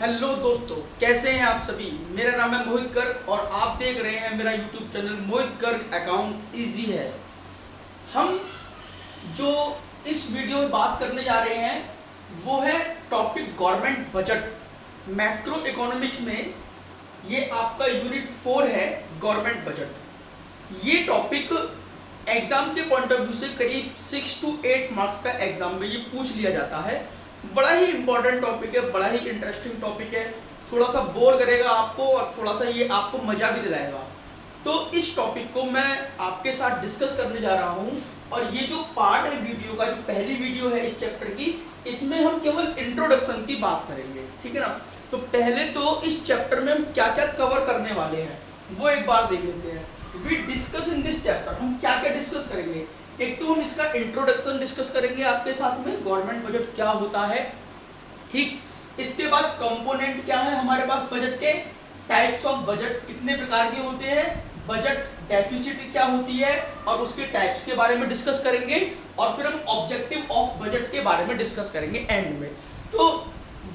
Hello दोस्तों, कैसे हैं आप सभी। मेरा नाम है मोहित गर्ग और आप देख रहे हैं मेरा YouTube channel Mohit Garg account easy है। हम जो इस वीडियो में बात करने जा रहे हैं वो है topic government budget. Macro economics में ये आपका यूनिट 4 है, गवर्नमेंट बजट। ये टॉपिक एग्जाम के पॉइंट ऑफ व्यू से करीब 6 to 8 मार्क्स का एग्जाम में ये पूछ लिया जाता है। बड़ा ही इंपॉर्टेंट टॉपिक है, बड़ा ही इंटरेस्टिंग टॉपिक है। थोड़ा सा बोर करेगा आपको और थोड़ा सा ये आपको मजा भी दिलाएगा। तो इस टॉपिक को मैं आपके साथ डिस्कस करने जा रहा हूँ और ये जो पार्ट है वीडियो का, जो पहली वीडियो है इस चैप्टर की, इसमें हम केवल इंट्रोडक्शन की बात करेंगे, ठीक है ना। तो पहले तो इस चैप्टर में हम क्या क्या कवर करने वाले हैं वो एक बार देख लेते हैं। We discuss in this chapter, हम क्या क्या डिस्कस करेंगे। एक तो हम इसका इंट्रोडक्शन डिस्कस करेंगे आपके साथ में, गवर्नमेंट बजट क्या होता है, ठीक। इसके बाद कंपोनेंट क्या है हमारे पास बजट के, टाइप्स ऑफ बजट कितने प्रकार के होते हैं, बजट डेफिसिट क्या होती है और उसके टाइप्स के बारे में डिस्कस करेंगे। और फिर हम ऑब्जेक्टिव ऑफ बजट के बारे में डिस्कस करेंगे एंड में। तो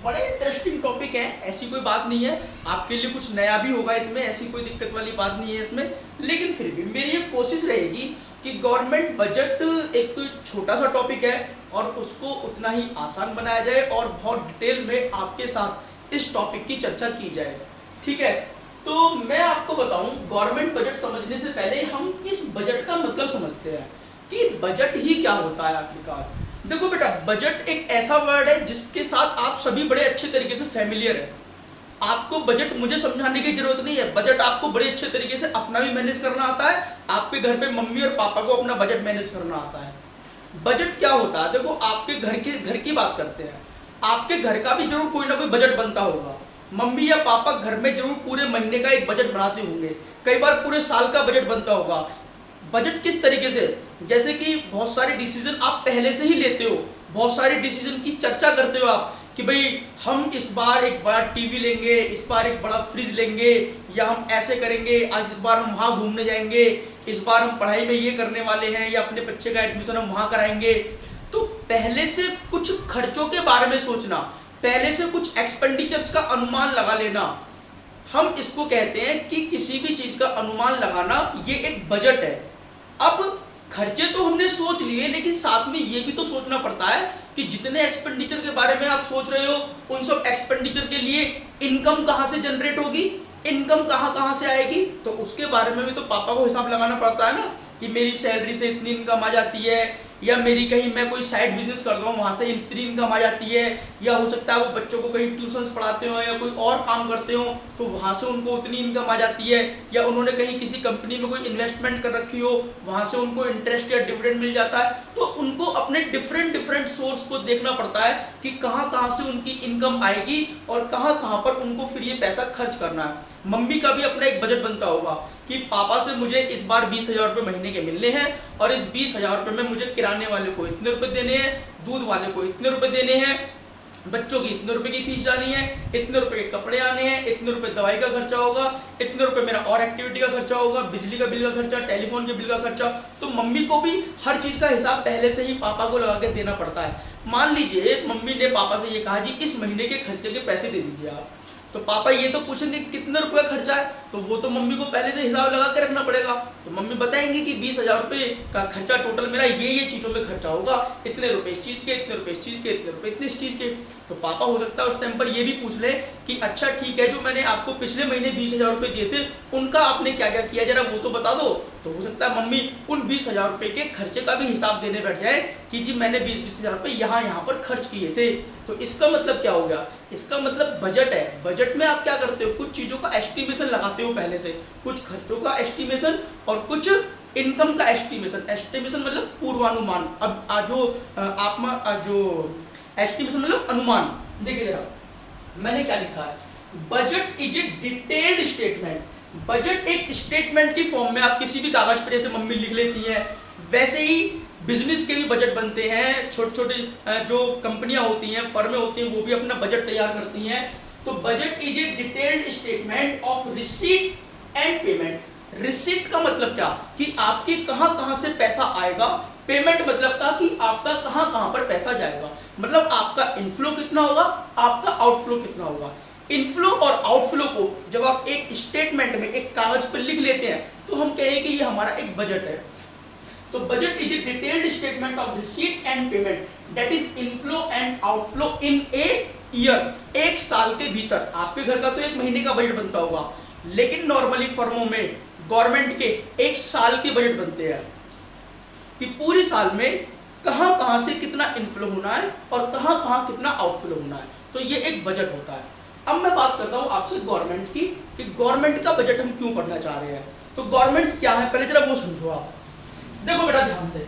बड़े इंटरेस्टिंग टॉपिक है, ऐसी कोई बात नहीं है, आपके लिए कुछ नया भी होगा इसमें, ऐसी कोई दिक्कत वाली बात नहीं है इसमें। लेकिन फिर भी मेरी ये कोशिश रहेगी कि गवर्नमेंट बजट एक छोटा सा टॉपिक है और उसको उतना ही आसान बनाया जाए और बहुत डिटेल में आपके साथ इस टॉपिक की चर्चा की जाए, ठीक है। तो मैं आपको बताऊं, गवर्नमेंट बजट समझने से पहले हम इस बजट का मतलब समझते हैं कि बजट ही क्या होता है आखिरकार। देखो बेटा, बजट एक ऐसा वर्ड है जिसके साथ आप सभी बड़े अच्छे तरीके से फैमिलियर है। आपको बजट मुझे समझाने की जरूरत नहीं है, बजट आपको बड़े अच्छे तरीके से अपना भी मैनेज करना आता है, आपके घर पे मम्मी और पापा को अपना बजट मैनेज करना आता है। बजट क्या होता है, देखो आपके घर की बात करते हैं, आपके घर का भी जरूर कोई ना कोई बजट बनता होगा। मम्मी या पापा घर में जरूर पूरे महीने का एक बजट बनाते होंगे, कई बार पूरे साल का बजट बनता होगा। बजट किस तरीके से, जैसे कि बहुत सारे डिसीजन आप पहले से ही लेते हो, बहुत सारे डिसीजन की चर्चा करते हो आप कि भाई हम इस बार एक बड़ा टीवी लेंगे, इस बार एक बड़ा फ्रिज लेंगे, या हम ऐसे करेंगे, आज इस बार हम वहाँ घूमने जाएंगे, इस बार हम पढ़ाई में ये करने वाले हैं, या अपने बच्चे का एडमिशन हम वहाँ कराएंगे। तो पहले से कुछ खर्चों के बारे में सोचना, पहले से कुछ एक्सपेंडिचर्स का अनुमान लगा लेना, हम इसको कहते हैं कि किसी भी चीज का अनुमान लगाना, ये एक बजट है। अब खर्चे तो हमने सोच लिए, लेकिन साथ में ये भी तो सोचना पड़ता है कि जितने एक्सपेंडिचर के बारे में आप सोच रहे हो, उन सब एक्सपेंडिचर के लिए इनकम कहाँ से जनरेट होगी, इनकम कहाँ से आएगी। तो उसके बारे में भी तो पापा को हिसाब लगाना पड़ता है ना, कि मेरी सैलरी से इतनी इनकम आ जाती है, या मेरी कहीं मैं कोई साइड बिजनेस करता हूँ वहाँ से इतनी इनकम आ जाती है, या हो सकता है वो बच्चों को कहीं ट्यूशंस पढ़ाते हो या कोई और काम करते हो तो वहाँ से उनको उतनी इनकम आ जाती है, या उन्होंने कहीं किसी कंपनी में कोई इन्वेस्टमेंट कर रखी हो, वहाँ से उनको इंटरेस्ट या डिविडेंड मिल जाता है। तो उनको अपने डिफरेंट सोर्स को देखना पड़ता है कि कहाँ से उनकी इनकम आएगी और कहाँ पर उनको फिर ये पैसा खर्च करना है। मम्मी का भी अपना एक बजट बनता होगा कि पापा से मुझे इस बार 20,000 रुपये महीने के मिलने हैं और इस 20,000 रुपये में मुझे किराने वाले को इतने रुपए देने हैं, दूध वाले को इतने रुपए देने हैं, बच्चों की इतने रुपए की फीस जानी है, इतने रुपए के कपड़े आने हैं, इतने रुपए दवाई का खर्चा होगा, इतने रुपए मेरा और एक्टिविटी का खर्चा होगा, बिजली का बिल का खर्चा, टेलीफोन के बिल का खर्चा। तो मम्मी को भी हर चीज का हिसाब पहले से ही पापा को लगा के देना पड़ता है। मान लीजिए मम्मी ने पापा से ये कहा जी इस महीने के खर्चे के पैसे दे दीजिए आप, तो पापा ये तो पूछेंगे कितने रुपए का खर्चा है, तो वो तो मम्मी को पहले से हिसाब लगा के रखना पड़ेगा। तो मम्मी बताएंगे कि 20,000 रुपये का खर्चा टोटल मेरा ये चीजों में खर्चा होगा, इतने रुपए इस चीज के, इतने रुपए इस चीज के, इतने रुपए इतने इस चीज के। तो पापा हो सकता है उस टाइम पर ये भी पूछ ले कि अच्छा ठीक है, जो मैंने आपको पिछले महीने 20,000 रुपये दिए थे उनका आपने क्या क्या किया, जरा वो तो बता दो। तो हो सकता है मम्मी उन 20,000 रुपये के खर्चे का भी हिसाब देने बैठ जाए कि जी मैंने 20,000 रुपये यहाँ पर खर्च किए थे। तो इसका मतलब क्या हो गया, इसका मतलब बजट है। बजट में आप क्या करते हो, कुछ चीजों का एस्टिमेशन लगाते हो पहले से, कुछ खर्चों का एस्टिमेशन और कुछ इनकम का एस्टिमेशन। एस्टिमेशन मतलब पूर्वानुमान। अब जो एस्टिमेशन मतलब अनुमान। देखिए जरा मैंने क्या लिखा है, budget is a detailed statement. Budget एक स्टेटमेंट की फॉर्म में आप किसी भी कागज पर जैसे मम्मी लिख लेती हैं, वैसे ही बिजनेस के भी बजट बनते हैं। छोटे छोटे जो कंपनियां होती हैं, फर्में होती हैं, वो भी अपना बजट तैयार करती हैं। तो budget is a detailed statement of receipt and payment. Receipt का मतलब क्या, कि आपके कहां से पैसा आएगा, पेमेंट मतलब था कि आपका कहां पर पैसा जाएगा, मतलब आपका इनफ्लो कितना होगा, आपका आउटफ्लो कितना होगा। इनफ्लो और आउटफ्लो को जब आप एक स्टेटमेंट में एक कागज पर लिख लेते हैं तो हम कहेंगे कि ये हमारा एक बजट है। तो budget is a detailed statement of receipt and payment that is inflow and outflow in a year. एक साल के भीतर आपके घर का तो एक महीने का बजट बनता होगा, लेकिन नॉर्मली फर्मों में गवर्नमेंट के एक साल के बजट बनते हैं कि पूरी साल में कहां कहां से कितना इनफ्लो होना है और कहां कहां कितना आउटफ्लो होना है। तो ये एक बजट होता है। अब मैं बात करता हूं आपसे गवर्नमेंट की कि गवर्नमेंट का बजट हम क्यों पढ़ना चाह रहे हैं। तो गवर्नमेंट क्या है पहले जरा वो समझो आप। देखो बेटा ध्यान से,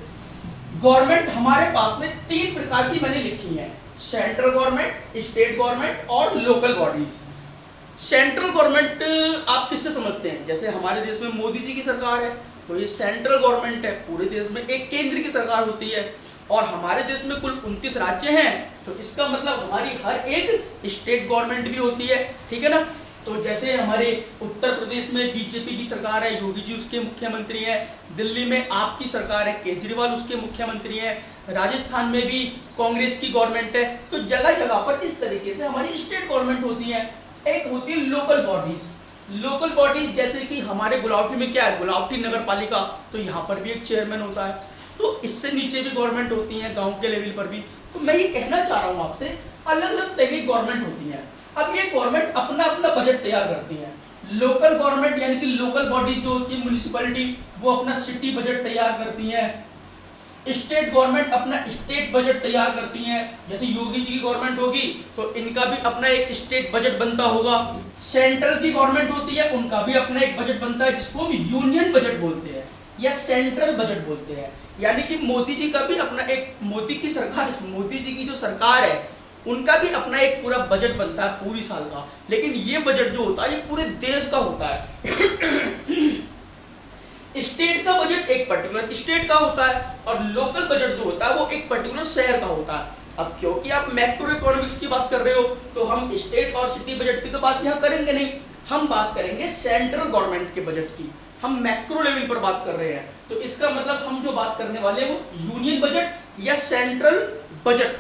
गवर्नमेंट हमारे पास में 3 प्रकार की मैंने लिखी है, सेंट्रल गवर्नमेंट, स्टेट गवर्नमेंट और लोकल बॉडीज। सेंट्रल गवर्नमेंट आप किससे समझते हैं, जैसे हमारे देश में मोदी जी की सरकार है तो ये सेंट्रल गवर्नमेंट है, पूरे देश में एक केंद्र की सरकार होती है। और हमारे देश में कुल 29 राज्य हैं तो इसका मतलब हमारी हर एक स्टेट गवर्नमेंट भी होती है, ठीक है ना। तो जैसे हमारे उत्तर प्रदेश में बीजेपी की सरकार है, योगी जी उसके मुख्यमंत्री हैं, दिल्ली में आपकी सरकार है, केजरीवाल उसके मुख्यमंत्री हैं, राजस्थान में भी कांग्रेस की गवर्नमेंट है। तो जगह जगह पर इस तरीके से हमारी स्टेट गवर्नमेंट होती है। एक होती है लोकल बॉडीज। लोकल बॉडीज जैसे कि हमारे गुलावटी में क्या है, गुलावटी नगर पालिका, तो यहाँ पर भी एक चेयरमैन होता है। तो इससे नीचे भी गवर्नमेंट होती है, गांव के लेवल पर भी। तो मैं ये कहना चाह रहा हूँ आपसे, अलग अलग तरह की गवर्नमेंट होती है। अब ये गवर्नमेंट अपना अपना बजट तैयार करती है। लोकल गवर्नमेंट यानी कि लोकल बॉडी जो होती है म्युनिसिपैलिटी, वो अपना सिटी बजट तैयार करती है। स्टेट गवर्नमेंट अपना स्टेट बजट तैयार करती है, जैसे योगी जी की गवर्नमेंट होगी तो इनका भी अपना एक स्टेट बजट बनता होगा। सेंट्रल की गवर्नमेंट होती है, उनका भी अपना एक बजट बनता है जिसको हम यूनियन बजट बोलते हैं या सेंट्रल बजट बोलते हैं। यानी कि मोदी जी का भी अपना एक, मोदी की सरकार, मोदी जी की जो सरकार है उनका भी अपना एक पूरा बजट बनता है पूरी साल का। लेकिन ये बजट जो होता है ये पूरे देश का होता है। स्टेट का बजट एक पर्टिकुलर स्टेट का होता है और लोकल बजट जो होता है वो एक पर्टिकुलर शहर का होता है। अब क्योंकि आप मैक्रो इकोनॉमिक्स की बात कर रहे हो तो हम स्टेट और सिटी बजट की तो बात यहाँ करेंगे नहीं, हम बात करेंगे सेंट्रल गवर्नमेंट के बजट की। हम मैक्रो लेवल पर बात कर रहे हैं तो इसका मतलब हम जो बात करने वाले हैं वो यूनियन बजट या सेंट्रल बजट,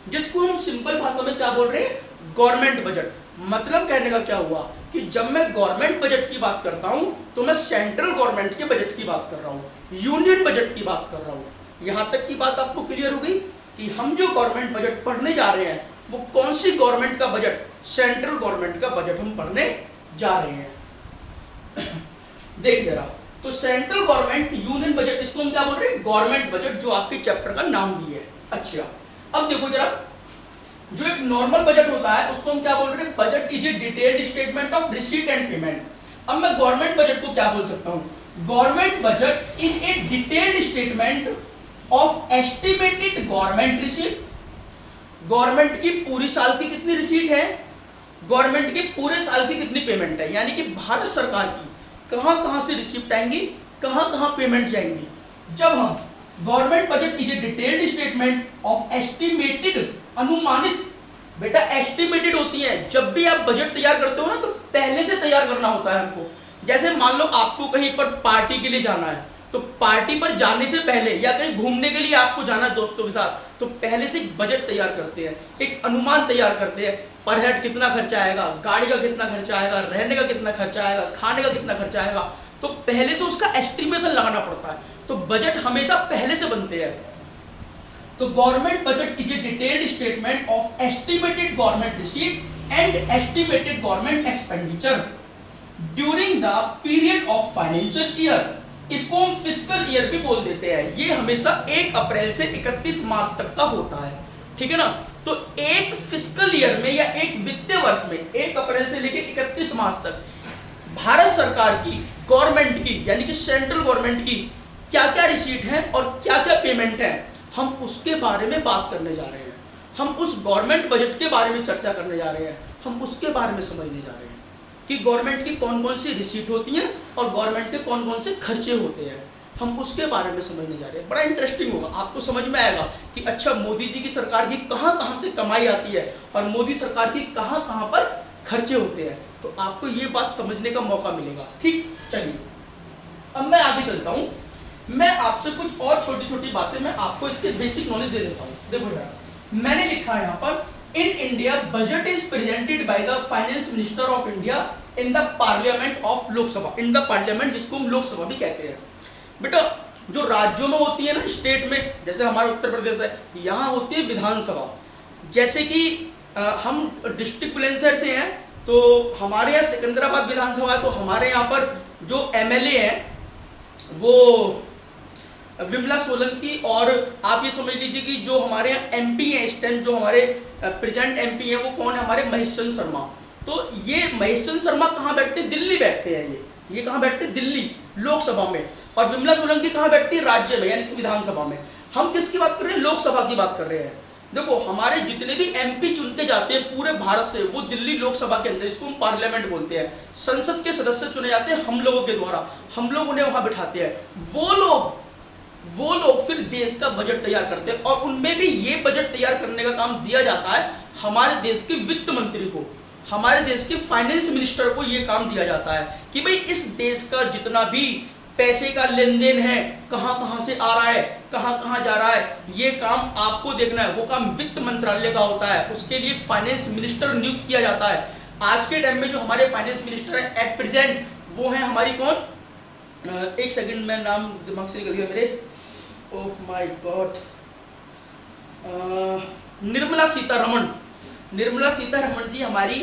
जिसको हम सिंपल भाषा में क्या बोल रहे हैं, गवर्नमेंट बजट। मतलब कहने का क्या हुआ कि जब मैं गवर्नमेंट बजट की बात करता हूं तो मैं सेंट्रल गवर्नमेंट के बजट की बात कर रहा हूं, यूनियन बजट की बात कर रहा हूं। यहां तक की बात आपको क्लियर हो गई कि हम जो गवर्नमेंट बजट पढ़ने जा रहे हैं वो कौन सी गवर्नमेंट का बजट, सेंट्रल गवर्नमेंट का बजट हम पढ़ने जा रहे हैं। देखिए जरा, तो सेंट्रल गवर्नमेंट यूनियन बजट, इसको हम क्या बोल रहे हैं, गवर्नमेंट बजट, जो आपके चैप्टर का नाम भी है। अच्छा, अब देखो जरा, जो एक नॉर्मल बजट होता है उसको हम क्या बोल रहे हैं, budget is a detailed statement of receipt and payment. अब मैं गवर्नमेंट बजट को क्या बोल सकता हूं, government budget is a detailed statement of estimated government receipt. Government की पूरी साल की कितनी रिसीट है, गवर्नमेंट की पूरे साल की कितनी पेमेंट है, यानी कि भारत सरकार की कहां कहां से रिसीप्ट आएंगी, कहां कहां पेमेंट जाएंगी। जब हम government budget is a detailed statement of estimated, अनुमानित, बेटा एस्टिमेटेड होती है। जब भी आप बजट तैयार करते हो ना तो पहले से तैयार करना होता है हमको। जैसे मान लो आपको कहीं पर पार्टी के लिए जाना है तो पार्टी पर जाने से पहले या कहीं घूमने के लिए आपको जाना है दोस्तों के साथ, तो पहले से एक बजट तैयार करते हैं, एक अनुमान तैयार करते हैं, पर हेड कितना खर्चा आएगा, गाड़ी का कितना खर्चा आएगा, रहने का कितना खर्चा आएगा, खाने का कितना खर्चा आएगा। तो पहले से उसका एस्टिमेशन लगाना पड़ता है। तो बजट हमेशा पहले से बनते हैं। तो government budget is a detailed statement of estimated government receipt and estimated government expenditure during the period of financial year. इसको हम फिस्कल ईयर भी बोल देते हैं। ये हमेशा 1 अप्रैल से 31 मार्च तक का होता है, ठीक है ना। तो एक फिस्कल ईयर में या एक वित्तीय वर्ष में 1 अप्रैल से लेकर 31 मार्च तक भारत सरकार की, गवर्नमेंट की, यानी कि सेंट्रल गवर्नमेंट की क्या क्या रिसीट है और क्या क्या पेमेंट है, हम उसके बारे में बात करने जा रहे हैं। हम उस गवर्नमेंट बजट के बारे में चर्चा करने जा रहे हैं, हम उसके बारे में समझने जा रहे हैं कि गवर्नमेंट की कौन कौन सी रिसीट होती हैं और गवर्नमेंट के कौन कौन से खर्चे होते हैं, हम उसके बारे में समझने जा रहे हैं। बड़ा इंटरेस्टिंग होगा, आपको समझ में आएगा कि अच्छा मोदी जी की सरकार की कहाँ कहाँ से कमाई आती है और मोदी सरकार की कहाँ कहाँ पर खर्चे होते हैं। तो आपको ये बात समझने का मौका मिलेगा। ठीक, चलिए अब मैं आगे चलता हूँ। मैं आपसे कुछ और छोटी छोटी बातें मैं आपको इसके बेसिक नॉलेज दे देता हूँ। देखो यार, मैंने लिखा है यहाँ पर इन India budget is presented by the finance minister of India in the parliament of Lok Sabha, in the parliament, जिसको हम लोकसभा भी कहते हैं। बेटा जो राज्यों में होती है ना, स्टेट में, जैसे हमारा उत्तर प्रदेश है, यहाँ होती है विधानसभा। जैसे कि हम डिस्ट्रिक्ट बुलंदशहर से हैं, तो हमारे यहाँ सिकंदराबाद विधानसभा है, तो हमारे यहाँ पर जो एमएलए हैं वो विमला सोलंकी, और आप ये समझ लीजिए कि जो हमारे यहाँ एमपी हैं इस टाइम, जो हमारे प्रेजेंट एमपी हैं वो कौन है, हमारे महेश चंद्र शर्मा। तो ये महेश चंद्र शर्मा कहाँ बैठते हैं, दिल्ली बैठते हैं। ये कहाँ बैठते हैं, दिल्ली लोकसभा में। और विमला सोलंकी कहाँ बैठती है, राज्य में, यानी कि विधानसभा में। हम किसकी बात कर रहे हैं, लोकसभा की बात कर रहे हैं। देखो हमारे जितने भी एमपी चुनते जाते हैं पूरे भारत से, वो दिल्ली लोकसभा के अंदर, इसको हम पार्लियामेंट बोलते हैं, संसद के सदस्य चुने जाते हैं हम लोगों के द्वारा, हम लोग उन्हें वहां बिठाते हैं। वो लोग फिर देश का बजट तैयार करते हैं, और उनमें भी ये बजट तैयार करने का काम दिया जाता है हमारे देश के वित्त मंत्री को, हमारे देश के फाइनेंस मिनिस्टर को ये काम दिया जाता है कि भाई इस देश का जितना भी पैसे का लेन देन है, कहां कहां से आ रहा है, कहां कहां जा रहा है, ये काम आपको देखना है। वो काम वित्त मंत्रालय का होता है, उसके लिए फाइनेंस मिनिस्टर नियुक्त किया जाता है। आज के टाइम में जो हमारे फाइनेंस मिनिस्टर हैं एट प्रेजेंट, वो है हमारी कौन, एक सेकंड में नाम दिमाग से निकल गया मेरे, oh my god, Nirmala Sitharaman. Nirmala Sitharaman ji हमारी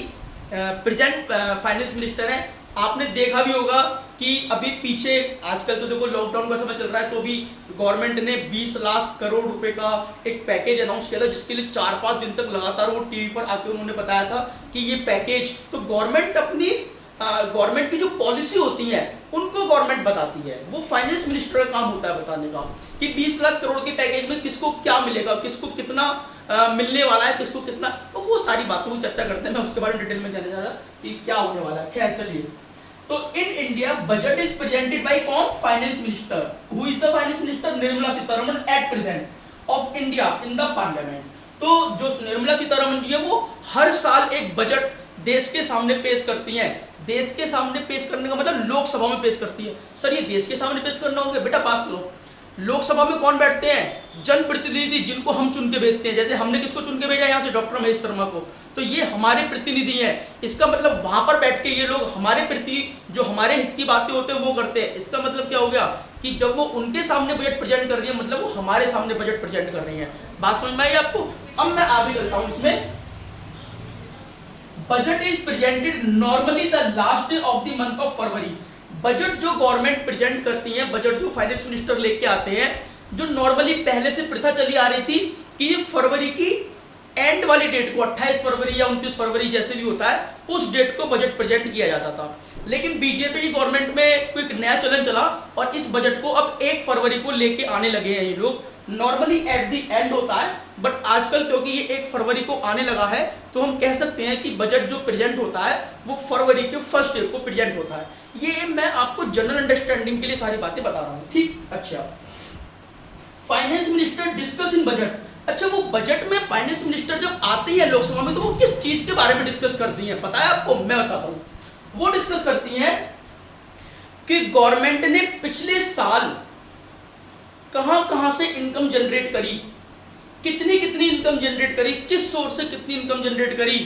प्रेजेंट फाइनेंस मिनिस्टर हैं। आपने देखा भी होगा कि अभी पीछे, आजकल तो देखो लॉकडाउन का समय चल रहा है, तो अभी गवर्नमेंट ने 20 लाख करोड़ रुपए का एक पैकेज अनाउंस किया था, जिसके लिए 4-5 दिन तक लगातार वो टीवी पर आके उन्होंने बताया था कि ये पैकेज, तो गवर्नमेंट की जो पॉलिसी होती है उनको गवर्नमेंट बताती है, वो फाइनेंस मिनिस्टर का काम होता है बताने का कि 20 लाख करोड़ के पैकेज में किसको क्या मिलेगा, किसको कितना मिलने वाला है, किसको कितना, तो वो सारी बातों की चर्चा करते हैं। मैं उसके बारे में डिटेल में जानना चाहता कि क्या होने वाला है। खैर चलिए, तो in India budget is presented by कौन, finance minister. Who is the finance minister, Nirmala Sitharaman at present of India in the parliament. तो जो निर्मला सीतारमण जी है वो हर साल एक बजट देश के सामने पेश करती हैं। देश के सामने पेश करने का मतलब लोकसभा में पेश करती है। सर ये देश के सामने पेश करना होगा, बेटा बात सुनो, लोकसभा में कौन बैठते हैं, जनप्रतिनिधि, जिनको हम चुन के भेजते हैं। जैसे हमने किसको चुन के भेजा यहाँ से, डॉक्टर महेश शर्मा को, तो ये हमारे प्रतिनिधि हैं। इसका मतलब वहां पर बैठ के ये लोग हमारे प्रति जो हमारे हित की बातें होते हैं वो करते हैं। इसका मतलब क्या हो गया कि जब वो उनके सामने बजट प्रेजेंट कर रही है, मतलब वो हमारे सामने बजट प्रेजेंट कर रही है। बात समझ में आई आपको। अब मैं आगे चलता हूं इसमें। Budget is presented normally the last day of the month of February. Budget जो गवर्नमेंट प्रेजेंट करती है, बजट जो फाइनेंस मिनिस्टर लेके आते हैं, जो नॉर्मली पहले से प्रथा चली आ रही थी कि ये फरवरी की एंड वाली डेट को, 28 फरवरी या 29 फरवरी जैसे भी होता है, उस डेट को बजट प्रेजेंट किया जाता था। लेकिन बीजेपी की गवर्नमेंट में कोई नया चलन चला और इस बजट को अब 1 फरवरी को लेके आने लगे हैं ये लोग। नॉर्मली एट दी एंड होता है, बट आजकल क्योंकि ये 1 फरवरी को आने लगा है, तो हम कह सकते हैं कि बजट जो प्रेजेंट होता है वो फरवरी के फर्स्ट डे को प्रेजेंट होता है। ये मैं आपको जनरल अंडरस्टैंडिंग के लिए सारी बातें बता रहा हूँ, ठीक। अच्छा, finance minister discuss in budget. अच्छा, वो बजट में फाइनेंस मिनिस्टर जब आती है लोकसभा में, तो वो किस चीज के बारे में डिस्कस करती है पता है आपको, मैं बताता हूँ। वो डिस्कस करती हैं कि गवर्नमेंट ने पिछले साल कहां कहां से इनकम जनरेट करी, कितनी कितनी इनकम जनरेट करी, किस सोर्स से कितनी इनकम जनरेट करी,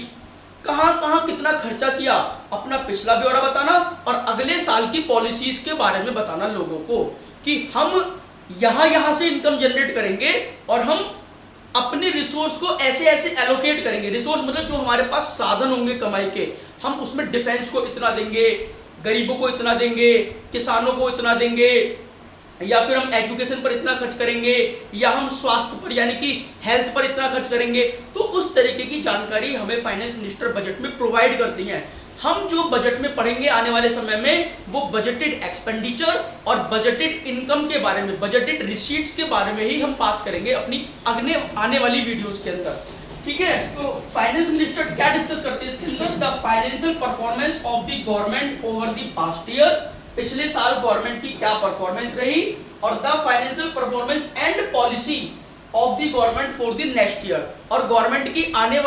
कहां कहां कितना खर्चा किया, अपना पिछला ब्यौरा बताना और अगले साल की पॉलिसीज के बारे में बताना लोगों को कि हम यहां से इनकम जनरेट करेंगे और हम अपने रिसोर्स को ऐसे ऐसे एलोकेट करेंगे। रिसोर्स मतलब जो हमारे पास साधन होंगे कमाई के, हम उसमें डिफेंस को इतना देंगे, गरीबों को इतना देंगे, किसानों को इतना देंगे, या फिर हम एजुकेशन पर इतना खर्च करेंगे, या हम स्वास्थ्य पर यानी कि हेल्थ पर इतना खर्च करेंगे। तो उस तरीके की जानकारी हमें फाइनेंस मिनिस्टर बजट में प्रोवाइड करती हैं। हम जो बजट में पढ़ेंगे आने वाले समय में, वो बजटेड एक्सपेंडिचर और बजटेड इनकम के बारे में, बजटेड रिसीट्स के बारे में ही हम बात करेंगे अपनी अगले आने वाली वीडियोस के अंदर, ठीक है। तो फाइनेंस मिनिस्टर क्या डिस्कस करते हैं इसके अंदर, the financial performance of the government over the past year, पिछले साल गवर्नमेंट की क्या परफॉर्मेंस रही, और the financial performance and policy of the government for the next year, और गवर्नमेंट की आने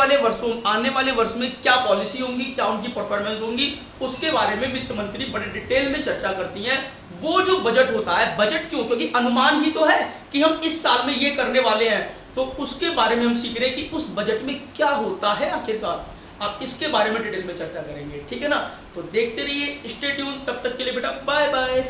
वाले वर्ष में क्या पॉलिसी होंगी, क्या उनकी परफॉर्मेंस होंगी, उसके बारे में वित्त मंत्री बड़े डिटेल में चर्चा करती हैं। वो जो बजट होता है, बजट क्यों, क्योंकि अनुमान ही तो है कि हम इस साल में ये करने वाले हैं, तो उसके बारे में हम सीख रहे हैं कि उस बजट में क्या होता है आखिरकार। आप इसके बारे में डिटेल में चर्चा करेंगे, ठीक है ना। तो देखते रहिए, स्टे ट्यून। तब तक के लिए बेटा बाय बाय।